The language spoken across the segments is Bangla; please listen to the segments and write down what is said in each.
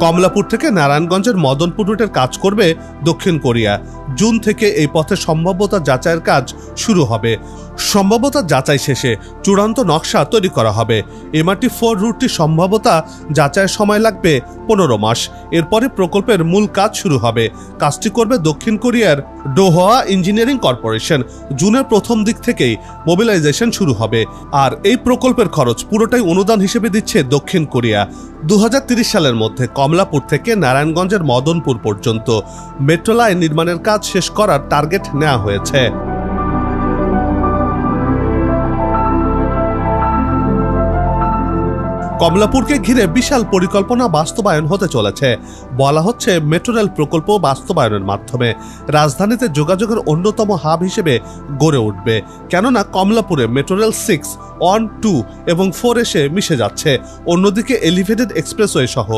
কমলাপুর থেকে নারায়ণগঞ্জের মদনপুর রুটের কাজ করবে দক্ষিণ কোরিয়া। জুন থেকে এই পথে সম্ভাব্যতা যাচাইয়ের কাজ শুরু হবে। সম্ভাব্যতা যাচাই শেষে চূড়ান্ত নকশা তৈরি করা হবে। MRT-4 রুটটি সম্ভাব্যতা যাচাইয়ের সময় লাগবে 15 মাস। এরপরে প্রকল্পের মূল কাজ শুরু হবে। কাজটি করবে দক্ষিণ কোরিয়ার ডোহোয়া ইঞ্জিনিয়ারিং কর্পোরেশন। জুনের প্রথম দিক থেকেই মোবিলাইজেশন শুরু হবে। আর এই প্রকল্পের খরচ পুরোটাই অনুদান হিসেবে দিচ্ছে দক্ষিণ কোরিয়া। 2030 সালের মধ্যে কমলাপুর থেকে নারায়ণগঞ্জের মদনপুর পর্যন্ত মেট্রো লাইন নির্মাণের কাজ শেষ করার টার্গেট নেওয়া হয়েছে। কমলাপুরকে ঘিরে বিশাল পরিকল্পনা বাস্তবায়ন হতে চলেছে। বলা হচ্ছে মেট্রো রেল প্রকল্প বাস্তবায়নের মাধ্যমে রাজধানীতে যোগাযোগের অন্যতম হাব হিসেবে গড়ে উঠবে। কেননা কমলাপুরে মেট্রো রেল 6, 1, 2 এবং 4 এসে মিশে যাচ্ছে। অন্যদিকে এলিভেটেড এক্সপ্রেসওয়ে সহ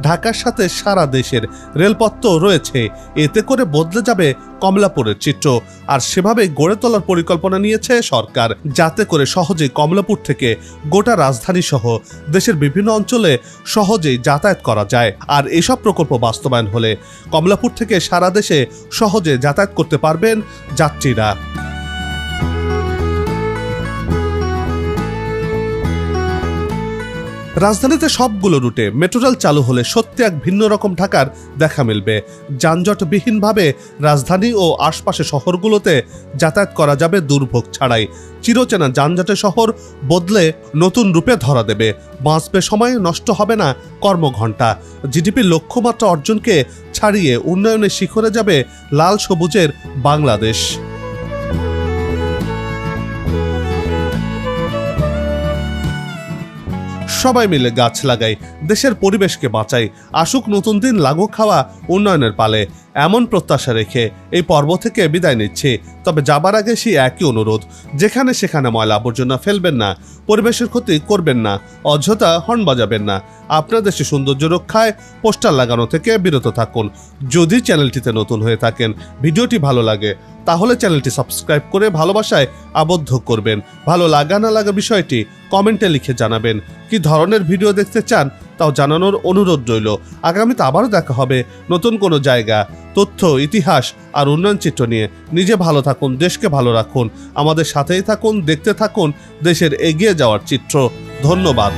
ঢাকার সাথে সারা দেশের রেলপথ তো রয়েছে। এতে করে বদলে যাবে কমলাপুরের চিত্র। আর সেভাবেই গড়ে তোলার পরিকল্পনা নিয়েছে সরকার, যাতে করে সহজেই কমলাপুর থেকে গোটা রাজধানী সহ দেশের বিভিন্ন অঞ্চলে সহজেই যাতায়াত করা যায়। আর এসব প্রকল্প বাস্তবায়ন হলে কমলাপুর থেকে সারা দেশে সহজে যাতায়াত করতে পারবেন যাত্রীরা। রাজধানীতে সবগুলো রুটে মেট্রো রেল চালু হলে সত্যি এক ভিন্ন রকম ঢাকার দেখা মিলবে। যানজটবিহীনভাবে রাজধানী ও আশপাশে শহরগুলোতে যাতায়াত করা যাবে দুর্ভোগ ছাড়াই। চিরচেনা যানজটের শহর বদলে নতুন রূপে ধরা দেবে। বাঁচবে সময়, নষ্ট হবে না কর্মঘণ্টা। জিডিপি লক্ষ্যমাত্রা অর্জনকে ছাড়িয়ে উন্নয়নের শিখরে যাবে লাল সবুজের বাংলাদেশ। সবাই মিলে গাছ লাগাই, দেশের পরিবেশকে বাঁচাই। আসুক নতুন দিন, লাগু খাওয়া উন্নয়নের পালে। এমন প্রত্যাশা রেখে এই পর্ব থেকে বিদায় নিচ্ছি। তবে যাবার আগে সেই একই অনুরোধ, যেখানে সেখানে ময়লা আবর্জনা ফেলবেন না, পরিবেশের ক্ষতি করবেন না, অযথা হর্ন বাজাবেন না। আপনার দেশে সৌন্দর্য রক্ষায় পোস্টার লাগানো থেকে বিরত থাকুন। যদি চ্যানেলটিতে নতুন হয়ে থাকেন, ভিডিওটি ভালো লাগে, তাহলে চ্যানেলটি সাবস্ক্রাইব করে ভালোবাসায় আবদ্ধ করবেন। ভালো লাগা না লাগা বিষয়টি কমেন্টে লিখে জানাবেন। কি ধরনের ভিডিও দেখতে চান তাও জানানোর অনুরোধ রইল। আগামীতে আবারও দেখা হবে নতুন কোনো জায়গা, তথ্য, ইতিহাস আর উন্নয়ন চিত্র নিয়ে। নিজে ভালো থাকুন, দেশকে ভালো রাখুন, আমাদের সাথেই থাকুন, দেখতে থাকুন দেশের এগিয়ে যাওয়ার চিত্র। ধন্যবাদ।